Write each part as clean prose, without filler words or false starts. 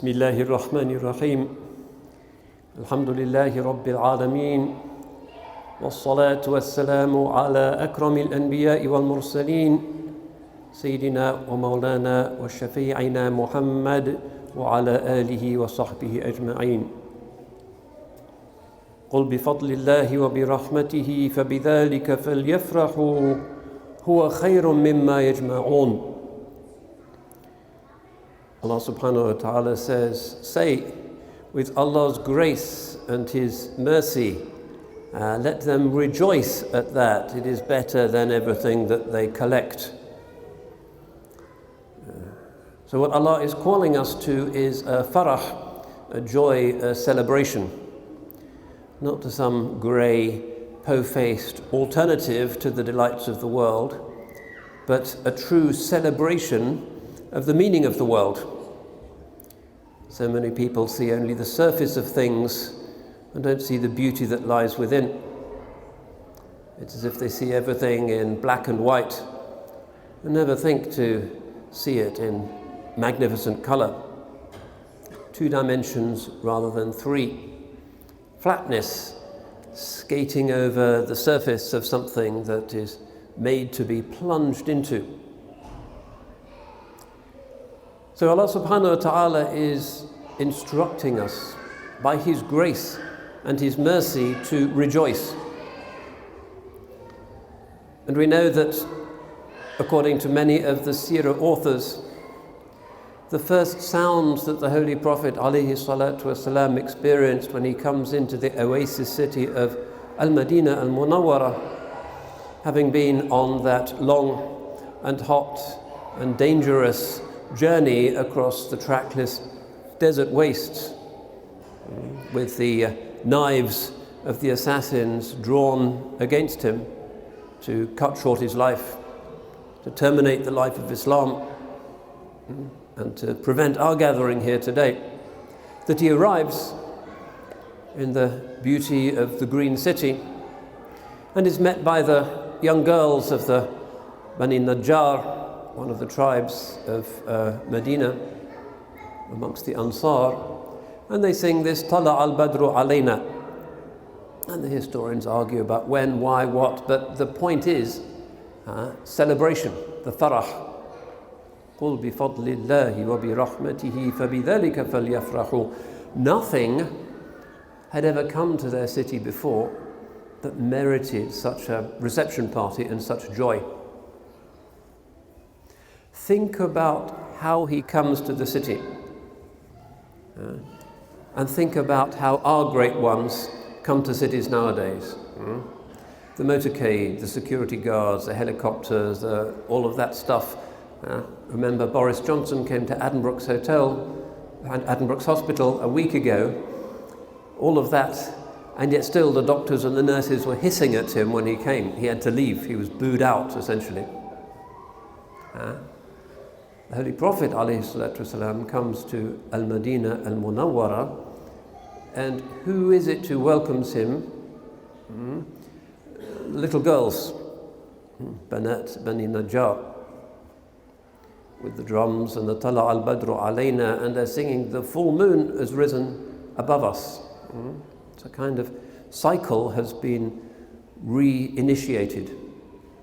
بسم الله الرحمن الرحيم الحمد لله رب العالمين والصلاة والسلام على أكرم الأنبياء والمرسلين سيدنا ومولانا وشفيعنا محمد وعلى آله وصحبه أجمعين. قل بفضل الله وبرحمته فبذلك فليفرحوا هو خير مما يجمعون. Allah subhanahu wa ta'ala says, say, with Allah's grace and His mercy, let them rejoice at that. It is better than everything that they collect. So what Allah is calling us to is a farah, a joy, a celebration. Not to some grey, po-faced alternative to the delights of the world, but a true celebration of the meaning of the world. So many people see only the surface of things and don't see the beauty that lies within. It's as if they see everything in black and white and never think to see it in magnificent colour. 2 dimensions rather than 3. Flatness, skating over the surface of something that is made to be plunged into. So Allah subhanahu wa ta'ala is instructing us by His grace and His mercy to rejoice. And we know that according to many of the Sirah authors, the first sounds that the Holy Prophet ﷺ experienced when he comes into the oasis city of Al-Madinah Al-Munawwarah, having been on that long and hot and dangerous journey across the trackless desert wastes with the knives of the assassins drawn against him to cut short his life, to terminate the life of Islam, and to prevent our gathering here today, that he arrives in the beauty of the green city and is met by the young girls of the Bani Najjar, one of the tribes of Medina amongst the Ansar, and they sing this Tala al-Badru alayna. And the historians argue about when, why, what, but the point is celebration, the farah. قُلْ بِفَضْلِ اللَّهِ وَبِرَحْمَتِهِ فَبِذَلِكَ فَلْيَفْرَحُوا. Nothing had ever come to their city before that merited such a reception party and such joy. Think about how he comes to the city, and think about how our great ones come to cities nowadays. The motorcade, the security guards, the helicopters, all of that stuff. Remember, Boris Johnson came to Addenbrooke's Hospital a week ago. All of that, and yet still the doctors and the nurses were hissing at him when he came. He had to leave. He was booed out, essentially. The Holy Prophet ﷺ comes to Al-Madinah Al-Munawwarah, and who is it who welcomes him? Little girls, Banat Bani Najjar, with the drums and the Tala al-Badru alayna, and they're singing, the full moon has risen above us. It's a kind of cycle has been re-initiated.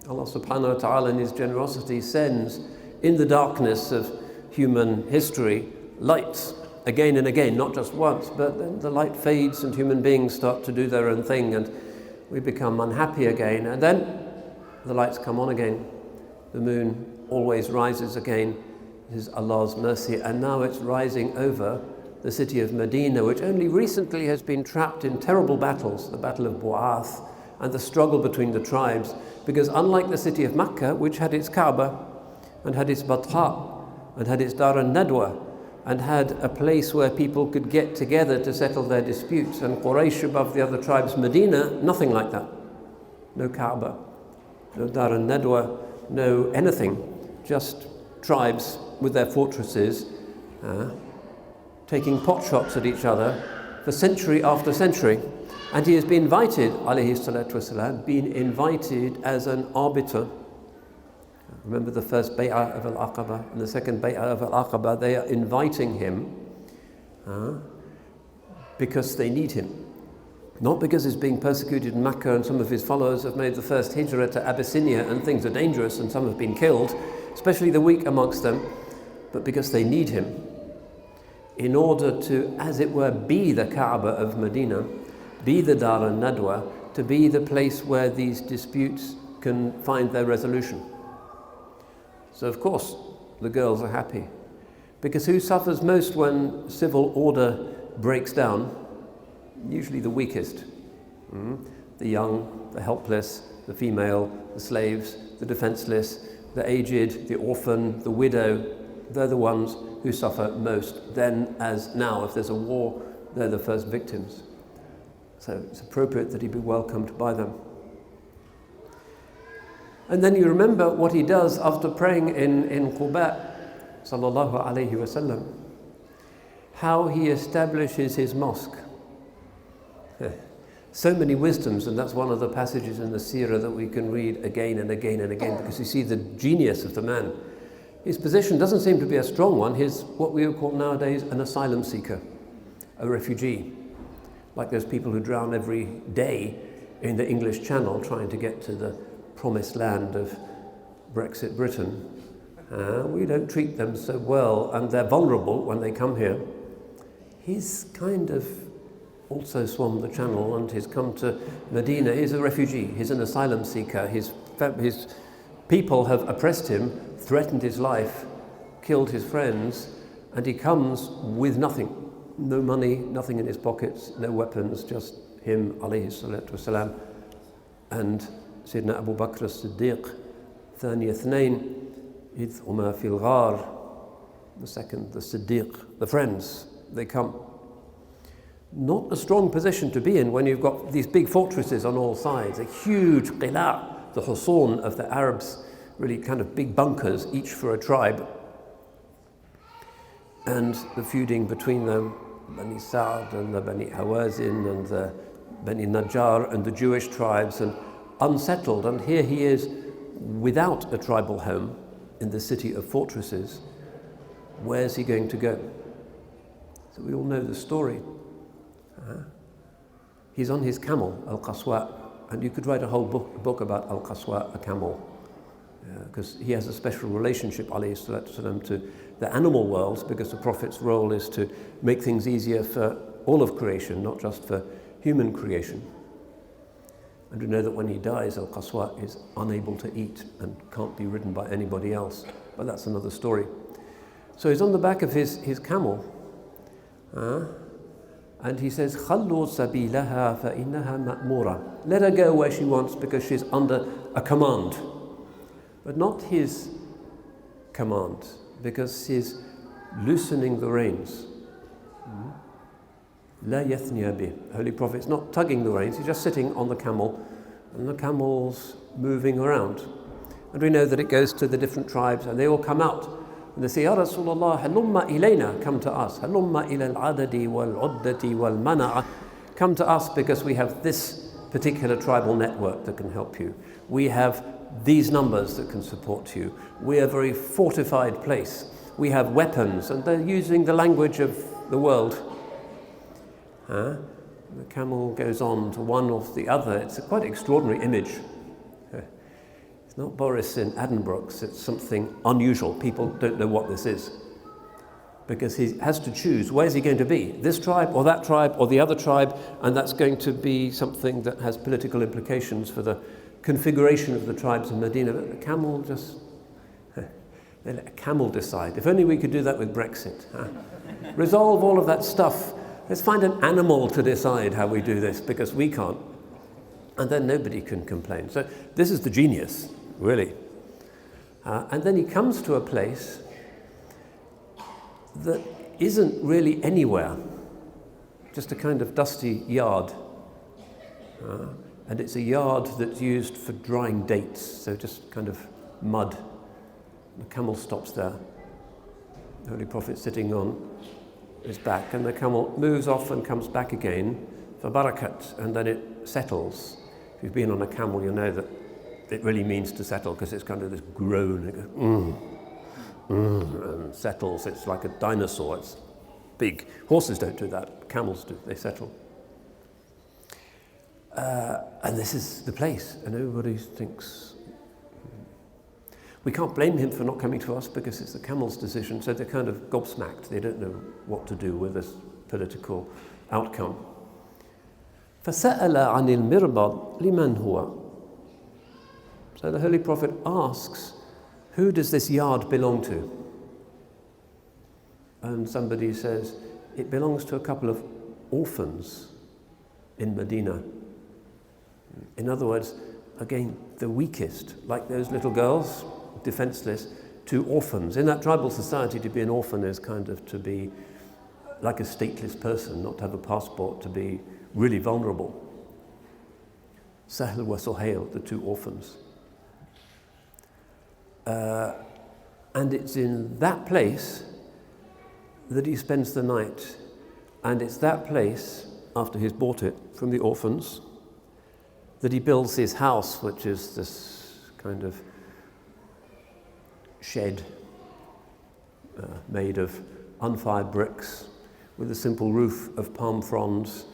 Allah subhanahu wa ta'ala in His generosity sends in the darkness of human history light again and again, not just once, but then the light fades and human beings start to do their own thing and we become unhappy again, and then the lights come on again. The moon always rises again. This is Allah's mercy, and now it's rising over the city of Medina, which only recently has been trapped in terrible battles, the Battle of Bu'ath and the struggle between the tribes, because unlike the city of Makkah, which had its Kaaba and had its Batha and had its Dar al-Nadwa and had a place where people could get together to settle their disputes, and Quraysh above the other tribes, Medina, nothing like that. No Kaaba, no Dar al-Nadwa, no anything, just tribes with their fortresses taking pot shots at each other for century after century. And he has been invited, alayhi salatu wasalam, been invited as an arbiter. Remember the first bay'ah of Al-Aqaba and the second bay'ah of Al-Aqaba, they are inviting him because they need him. Not because he's being persecuted in Mecca and some of his followers have made the first hijrah to Abyssinia and things are dangerous and some have been killed, especially the weak amongst them, but because they need him in order to, as it were, be the Kaaba of Medina, be the Dar al-Nadwa, to be the place where these disputes can find their resolution. So of course the girls are happy, because who suffers most when civil order breaks down? Usually the weakest. The young, the helpless, the female, the slaves, the defenseless, the aged, the orphan, the widow. They're the ones who suffer most. Then, as now, if there's a war, they're the first victims. So it's appropriate that he be welcomed by them. And then you remember what he does after praying in Quba, sallallahu alayhi wasallam, how he establishes his mosque. So many wisdoms, and that's one of the passages in the Sirah that we can read again and again and again, because you see the genius of the man. His position doesn't seem to be a strong one. He's what we would call nowadays an asylum seeker, a refugee, like those people who drown every day in the English Channel trying to get to the promised land of Brexit Britain. We don't treat them so well, and they're vulnerable when they come here. He's kind of also swum the Channel and he's come to Medina. He's a refugee, he's an asylum seeker. His people have oppressed him, threatened his life, killed his friends, and he comes with nothing. No money, nothing in his pockets, no weapons, just him, alayhi salatu wasalam, and Sayyidina Abu Bakr as-Siddiq, ثاني اثنين إذ هما في الغار, the second, the Siddiq, the friends, they come. Not a strong position to be in when you've got these big fortresses on all sides, a huge qila, the husun of the Arabs, really kind of big bunkers, each for a tribe. And the feuding between them, Bani Sa'd and the Bani Hawazin and the Bani Najjar and the Jewish tribes, and unsettled. And here he is without a tribal home in the city of fortresses. Where's he going to go? So we all know the story. He's on his camel, Al-Qaswa, and you could write a whole book about Al-Qaswa, a camel, because he has a special relationship, alayhi salatu wasalam, to the animal world, because the Prophet's role is to make things easier for all of creation, not just for human creation. And we know that when he dies, Al-Qaswa is unable to eat and can't be ridden by anybody else, but that's another story. So he's on the back of his camel, and he says, خَلُّوا سَبِيلَهَا فَإِنَّهَا مَأْمُورَةٌ. Let her go where she wants because she's under a command. But not his command, because he's loosening the reins. لَا يَثْنِيَ بِهِ. Holy Prophet's not tugging the reins, he's just sitting on the camel, and the camel's moving around. And we know that it goes to the different tribes, and they all come out. And they say, Ya Rasulullah, halumma ilayna, come to us. Halumma ila al-adadi wal-uddati wal-mana'a. Come to us because we have this particular tribal network that can help you. We have these numbers that can support you. We are a very fortified place. We have weapons, and they're using the language of the world. The camel goes on to one or the other. It's a quite extraordinary image. It's not Boris in Addenbrooke's, it's something unusual. People don't know what this is. Because he has to choose, where's he going to be? This tribe or that tribe or the other tribe, and that's going to be something that has political implications for the configuration of the tribes in Medina. But the camel just, they let a camel decide. If only we could do that with Brexit. Resolve all of that stuff. Let's find an animal to decide how we do this, because we can't. And then nobody can complain. So this is the genius, really. And then he comes to a place that isn't really anywhere, just a kind of dusty yard. And it's a yard that's used for drying dates, so just kind of mud. The camel stops there. The Holy Prophet sitting on his back, and the camel moves off and comes back again for barakat, and then it settles. If you've been on a camel, you know that it really means to settle, because it's kind of this groan. It goes, and settles. It's like a dinosaur. It's big. Horses don't do that, camels do, they settle. And this is the place, and everybody thinks, we can't blame him for not coming to us because it's the camel's decision, so they're kind of gobsmacked. They don't know what to do with this political outcome. فَسَأَلَ عَنِ الْمِرْبَضِ لِمَنْ هُوَ. So the Holy Prophet asks, who does this yard belong to? And somebody says, it belongs to a couple of orphans in Medina. In other words, again, the weakest, like those little girls, defenseless, to orphans. In that tribal society, to be an orphan is kind of to be like a stateless person, not to have a passport, to be really vulnerable. Sahl wa Suhail, the two orphans. And it's in that place that he spends the night. And it's that place, after he's bought it from the orphans, that he builds his house, which is this kind of shed made of unfired bricks with a simple roof of palm fronds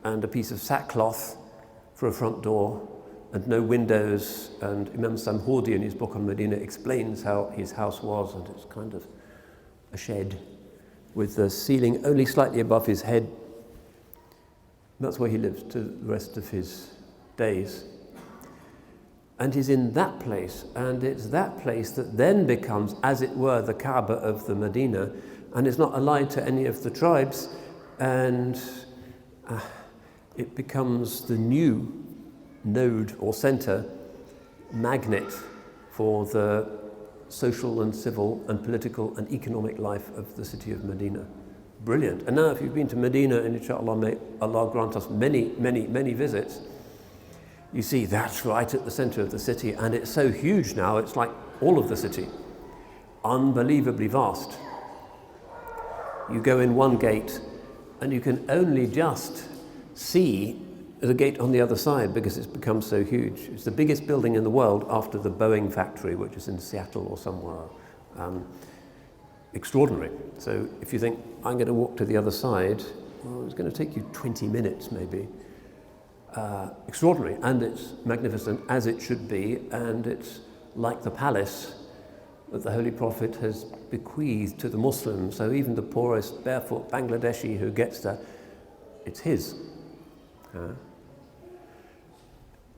and a piece of sackcloth for a front door and no windows. And Imam Samhudi in his book on Medina explains how his house was, and it's kind of a shed with the ceiling only slightly above his head. That's where he lived to the rest of his days. And he's in that place, and it's that place that then becomes, as it were, the Kaaba of the Medina, and it's not allied to any of the tribes, and it becomes the new node or center, magnet for the social and civil and political and economic life of the city of Medina. Brilliant. And now if you've been to Medina, and inshallah may Allah grant us many, many, many visits, you see that's right at the center of the city, and it's so huge now, it's like all of the city. Unbelievably vast. You go in one gate, and you can only just see the gate on the other side because it's become so huge. It's the biggest building in the world after the Boeing factory, which is in Seattle or somewhere. Extraordinary. So if you think, I'm going to walk to the other side, well, it's going to take you 20 minutes maybe. Extraordinary, and it's magnificent as it should be, and it's like the palace that the Holy Prophet has bequeathed to the Muslims. So even the poorest barefoot Bangladeshi who gets there, it's his.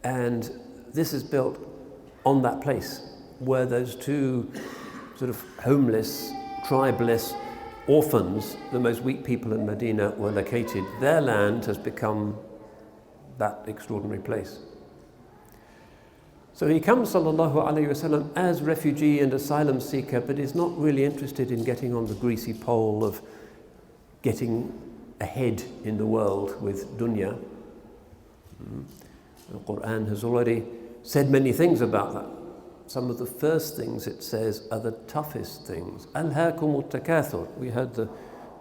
And this is built on that place where those two sort of homeless, tribeless orphans, the most weak people in Medina, were located. Their land has become that extraordinary place. So he comes, sallallahu alayhi wasallam, as refugee and asylum seeker, but is not really interested in getting on the greasy pole of getting ahead in the world with dunya. The Quran has already said many things about that. Some of the first things it says are the toughest things. Alhaakumut takathur. We heard the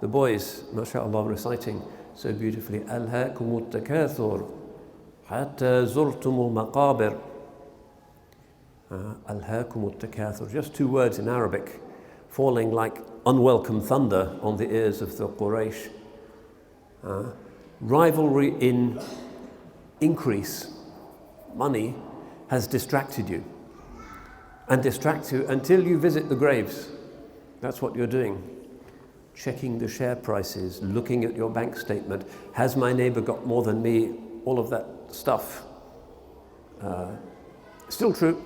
boys, mashallah, reciting so beautifully. Alhaakumut takathur hatta zurtumul maqabir. Alhaakumut takathur. Just two words in Arabic, falling like unwelcome thunder on the ears of the Quraysh. Rivalry in increase, money, has distracted you. And distracts you until you visit the graves. That's what you're doing. Checking the share prices, looking at your bank statement. Has my neighbor got more than me? All of that stuff. Still true.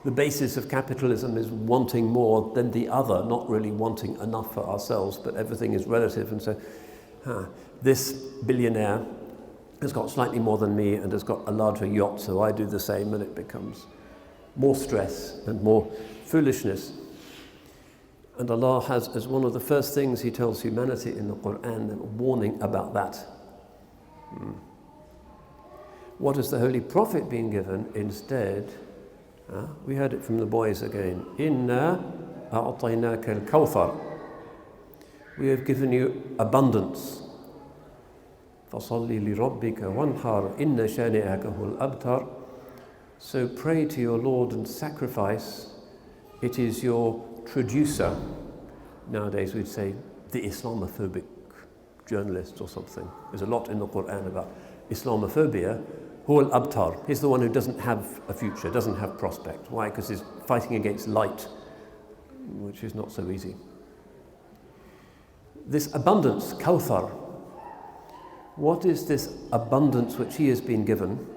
The basis of capitalism is wanting more than the other, not really wanting enough for ourselves, but everything is relative. And so this billionaire has got slightly more than me and has got a larger yacht, so I do the same, and it becomes more stress and more foolishness. And Allah has, as one of the first things He tells humanity in the Quran, a warning about that. What has the Holy Prophet been given instead? We heard it from the boys again. Inna a'tainaka al-kawthar. We have given you abundance. فَصَلِّ لِرَبِّكَ وَانْحَرْ إِنَّ شَانِئَكَ هُوَ الْأَبْتَرُ. So pray to your Lord and sacrifice. It is your traducer. Nowadays we'd say the Islamophobic journalists or something. There's a lot in the Quran about Islamophobia. Huwa al-abtar. He's the one who doesn't have a future, doesn't have prospect. Why? Because he's fighting against light, which is not so easy. This abundance, Kawthar, what is this abundance which he has been given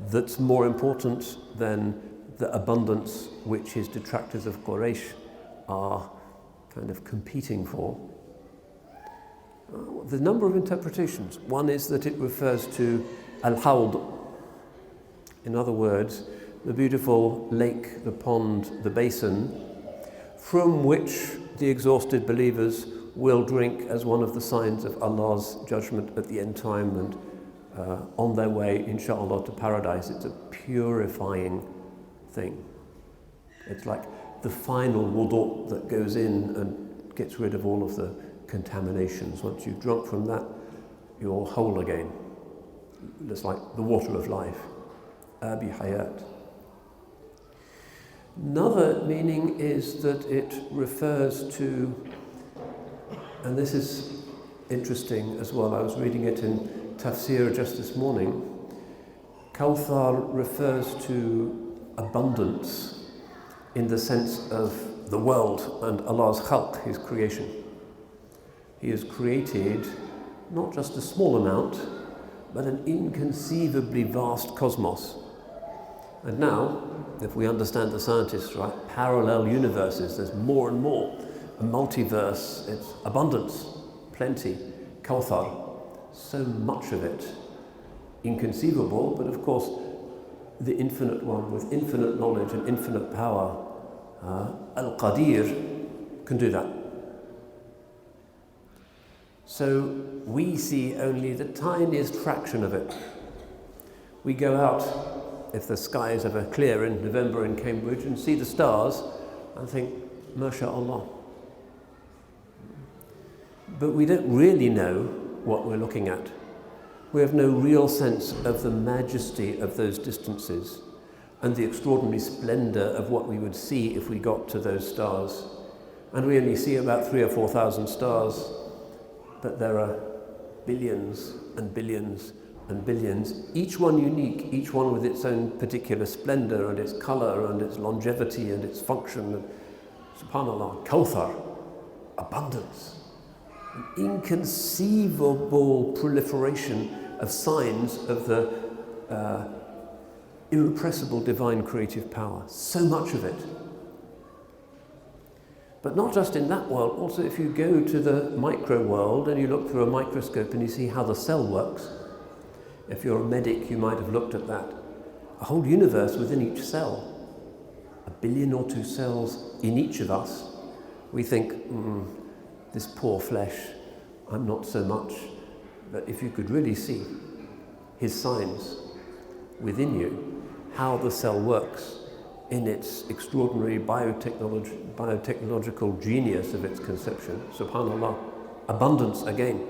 that's more important than the abundance which his detractors of Quraysh are kind of competing for? The number of interpretations. One is that it refers to Al-Hawd. In other words, the beautiful lake, the pond, the basin, from which the exhausted believers will drink as one of the signs of Allah's judgment at the end time and on their way, inshallah, to paradise. It's a purifying thing. It's like the final wudu that goes in and gets rid of all of the contaminations. Once you've drunk from that, you're whole again. It's like the water of life. Abi Hayat. Another meaning is that it refers to, and this is interesting as well, I was reading it in Tafsir just this morning. Kawthar refers to abundance in the sense of the world and Allah's khalq, his creation. He has created not just a small amount, but an inconceivably vast cosmos. And now, if we understand the scientists right, parallel universes, there's more and more. A multiverse, it's abundance, plenty, Kawthar, so much of it. Inconceivable, but of course, the infinite one with infinite knowledge and infinite power, Al-Qadir, can do that. So we see only the tiniest fraction of it. We go out, if the sky is ever clear in November in Cambridge, and see the stars and think, MashaAllah. But we don't really know what we're looking at. We have no real sense of the majesty of those distances and the extraordinary splendor of what we would see if we got to those stars. And we only see about 3,000 or 4,000 stars, but there are billions and billions and billions, each one unique, each one with its own particular splendor and its color and its longevity and its function. And subhanAllah, Kawthar, abundance, an inconceivable proliferation of signs of the irrepressible divine creative power. So much of it. But not just in that world, also if you go to the micro world and you look through a microscope and you see how the cell works. If you're a medic, you might have looked at that. A whole universe within each cell. 1 billion or 2 cells in each of us. We think, this poor flesh, I'm not so much. But if you could really see his signs within you, how the cell works in its extraordinary biotechnological genius of its conception, subhanallah, abundance again.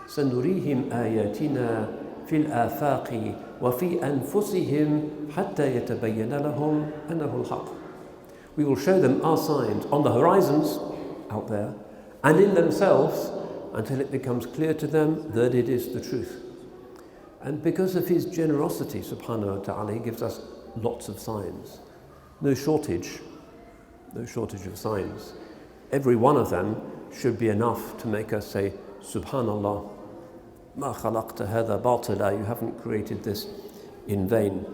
سَنُرِيهِمْ آيَاتِنَا فِي الْآفَاقِ وَفِي أَنفُسِهِمْ حَتَّى يَتَبَيَّنَ لَهُمْ أَنَّهُ الْحَقُّ. We will show them our signs on the horizons out there and in themselves until it becomes clear to them that it is the truth. And because of his generosity, subhanahu wa ta'ala, he gives us lots of signs. No shortage of signs. Every one of them should be enough to make us say, Subhanallah, ma khalaqta hadha batila, you haven't created this in vain.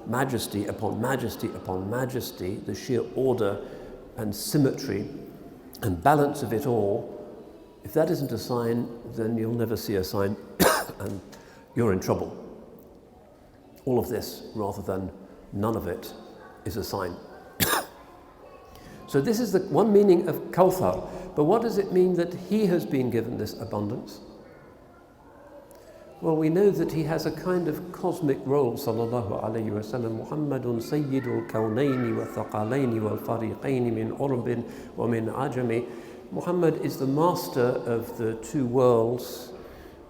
Majesty upon majesty upon majesty, the sheer order and symmetry and balance of it all. If that isn't a sign, then you'll never see a sign and you're in trouble. All of this, rather than none of it, is a sign. So this is the one meaning of Kawthar. But what does it mean that he has been given this abundance? Well, we know that he has a kind of cosmic role, sallallahu alayhi wa sallam. Muhammadun sayyidul kawnayni wa thaqalayni wal fariqayni min urbin wa min ajami. Muhammad is the master of the two worlds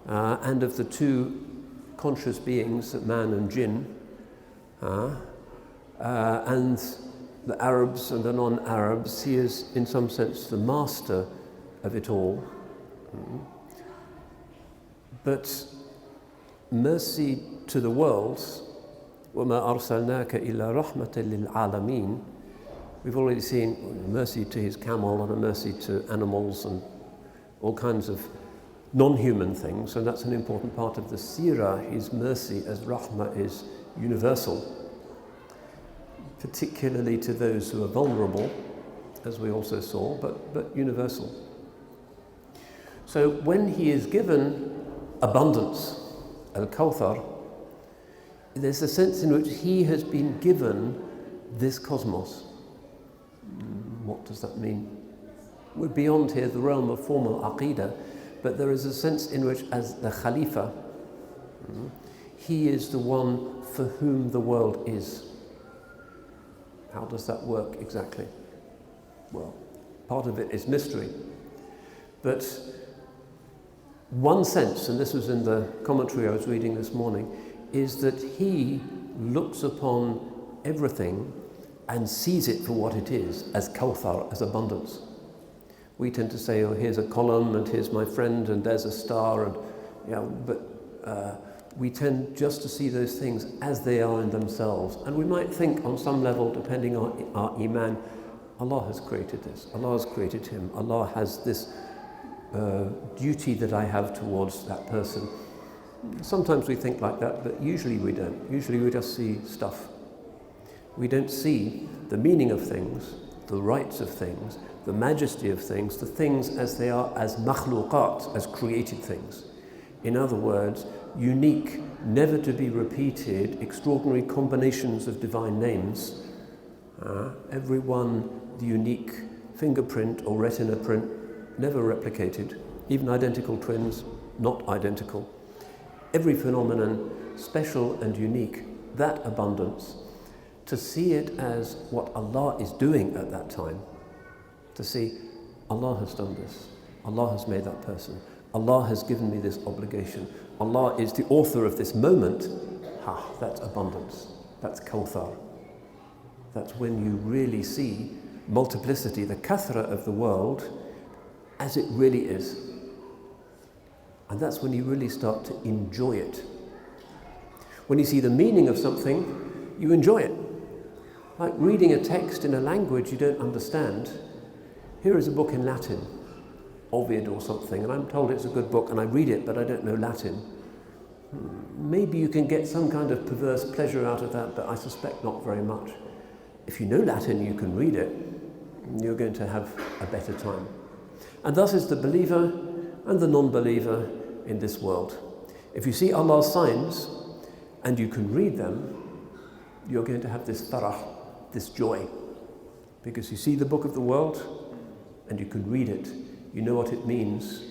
and of the two conscious beings, man and jinn, and the Arabs and the non-Arabs. He is, in some sense, the master of it all. But mercy to the worlds, وَمَا أَرْسَلْنَاكَ إِلَّا رَحْمَةً لِلْعَالَمِينَ. We've already seen mercy to his camel and a mercy to animals and all kinds of non-human things, and that's an important part of the Sirah. His mercy as Rahmah is universal, particularly to those who are vulnerable, as we also saw, but universal. So when he is given abundance, al-Kawthar, there's a sense in which he has been given this cosmos. What does that mean? We're beyond here the realm of formal aqidah, but there is a sense in which, as the Khalifa, he is the one for whom the world is. How does that work exactly? Well, part of it is mystery. But one sense, and this was in the commentary I was reading this morning, is that he looks upon everything and sees it for what it is, as Kawthar, as abundance. We tend to say, oh, here's a column, and here's my friend, and there's a star, and but we tend just to see those things as they are in themselves. And we might think on some level, depending on our iman, Allah has created this, Allah has created him, Allah has this duty that I have towards that person. Sometimes we think like that, but usually we don't. Usually we just see stuff. We don't see the meaning of things, the rights of things, the majesty of things, the things as they are, as makhluqat, as created things. In other words, unique, never to be repeated, extraordinary combinations of divine names. Every one the unique fingerprint or retina print, never replicated. Even identical twins, not identical. Every phenomenon, special and unique, that abundance. To see it as what Allah is doing at that time. To see, Allah has done this. Allah has made that person. Allah has given me this obligation. Allah is the author of this moment. That's abundance. That's Kawthar. That's when you really see multiplicity, the kathra of the world, as it really is. And that's when you really start to enjoy it. When you see the meaning of something, you enjoy it. Like reading a text in a language you don't understand. Here is a book in Latin, Ovid or something, and I'm told it's a good book, and I read it, but I don't know Latin. Maybe you can get some kind of perverse pleasure out of that, but I suspect not very much. If you know Latin, you can read it, and you're going to have a better time. And thus is the believer and the non-believer in this world. If you see Allah's signs, and you can read them, you're going to have this farah, this joy. Because you see the book of the world, and you can read it, you know what it means,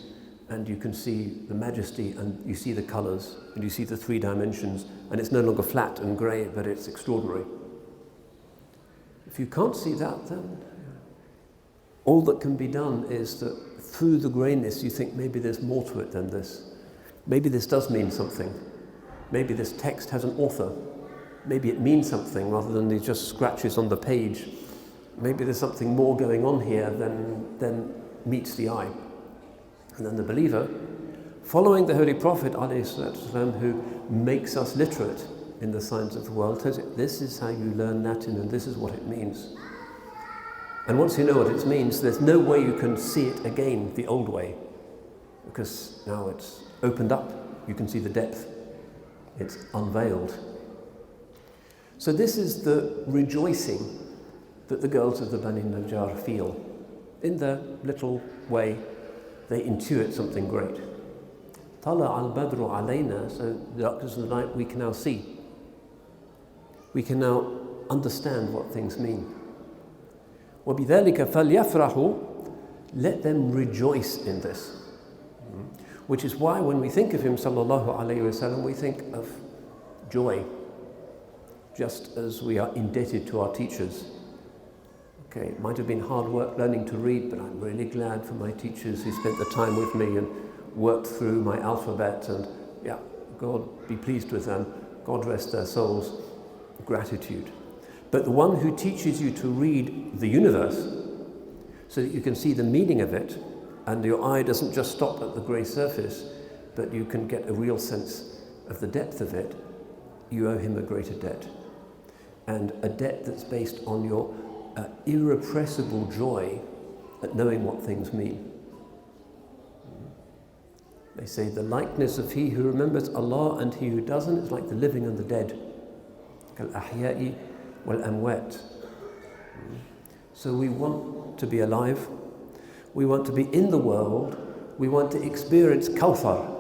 and you can see the majesty, and you see the colours, and you see the three dimensions, and it's no longer flat and grey, but it's extraordinary. If you can't see that, then all that can be done is that through the greyness you think maybe there's more to it than this. Maybe this does mean something. Maybe this text has an author. Maybe it means something rather than these just scratches on the page. Maybe there's something more going on here than meets the eye. And then the believer, following the Holy Prophet ﷺ, who makes us literate in the signs of the world, tells it, this is how you learn Latin and this is what it means. And once you know what it means, there's no way you can see it again the old way, because now it's opened up, you can see the depth, it's unveiled. So this is the rejoicing that the girls of the Bani Najjar feel. In their little way, they intuit something great. Tala al-badru alayna, so the darkness of the night we can now see. We can now understand what things mean. وَبِذَلِكَ فَلْيَفْرَحُوا, let them rejoice in this. Which is why when we think of him, sallallahu alayhi wasallam, we think of joy, just as we are indebted to our teachers. Okay, it might have been hard work learning to read, but I'm really glad for my teachers who spent the time with me and worked through my alphabet, and God be pleased with them, God rest their souls, gratitude. But the one who teaches you to read the universe so that you can see the meaning of it, and your eye doesn't just stop at the grey surface, but you can get a real sense of the depth of it, you owe him a greater debt. And a debt that's based on your irrepressible joy at knowing what things mean. They say the likeness of he who remembers Allah and he who doesn't is like the living and the dead. Kal-ahya'i wal-amwat. So we want to be alive, we want to be in the world, we want to experience Kawthar.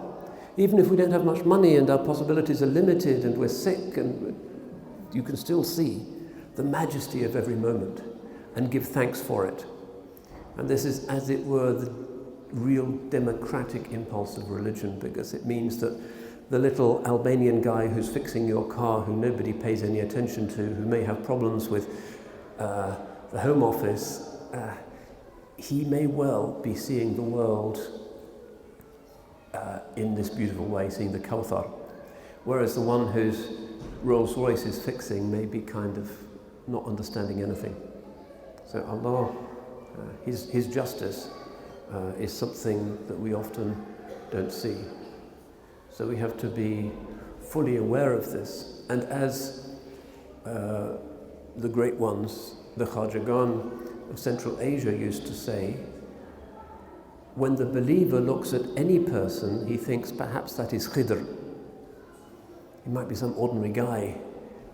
Even if we don't have much money and our possibilities are limited and we're sick, and you can still see the majesty of every moment and give thanks for it. And this is, as it were, the real democratic impulse of religion, because it means that the little Albanian guy who's fixing your car, who nobody pays any attention to, who may have problems with the Home Office, he may well be seeing the world in this beautiful way, seeing the Kawthar. Whereas the one whose Rolls Royce is fixing may be kind of not understanding anything. So Allah, His justice is something that we often don't see. So we have to be fully aware of this. And as the great ones, the Khajagan of Central Asia used to say, when the believer looks at any person, he thinks perhaps that is Khidr. He might be some ordinary guy.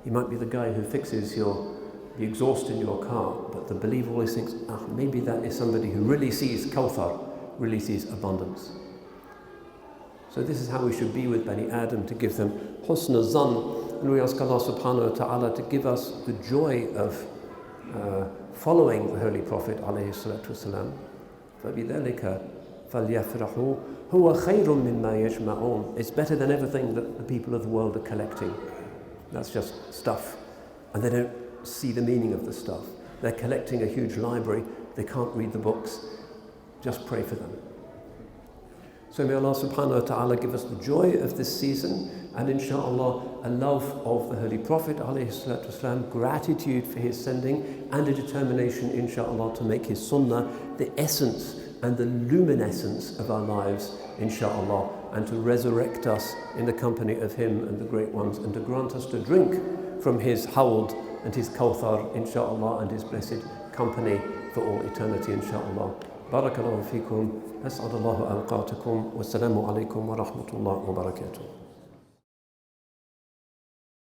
He might be the guy who fixes the exhaust in your car. But the believer always thinks, maybe that is somebody who really sees Kawthar, really sees abundance. So this is how we should be with Bani Adam, to give them husn al-zan. And we ask Allah subhanahu wa ta'ala to give us the joy of following the Holy Prophet alayhi salatu wasalam. فَبِذَلِكَ فَلْيَفْرَحُوا هُوَ خَيْرٌ مِمَّا يَجْمَعُونَ. It's better than everything that the people of the world are collecting. That's just stuff. And they don't see the meaning of the stuff. They're collecting a huge library. They can't read the books. Just pray for them. So may Allah subhanahu wa ta'ala give us the joy of this season, and inshallah a love of the Holy Prophet alayhi salatu wasalam, gratitude for his sending, and a determination inshallah to make his sunnah the essence and the luminescence of our lives inshallah, and to resurrect us in the company of him and the great ones, and to grant us to drink from his hawd and his kawthar inshallah, and his blessed company for all eternity inshallah. بارك الله فيكم. أسعد الله أوقاتكم والسلام عليكم ورحمة الله وبركاته.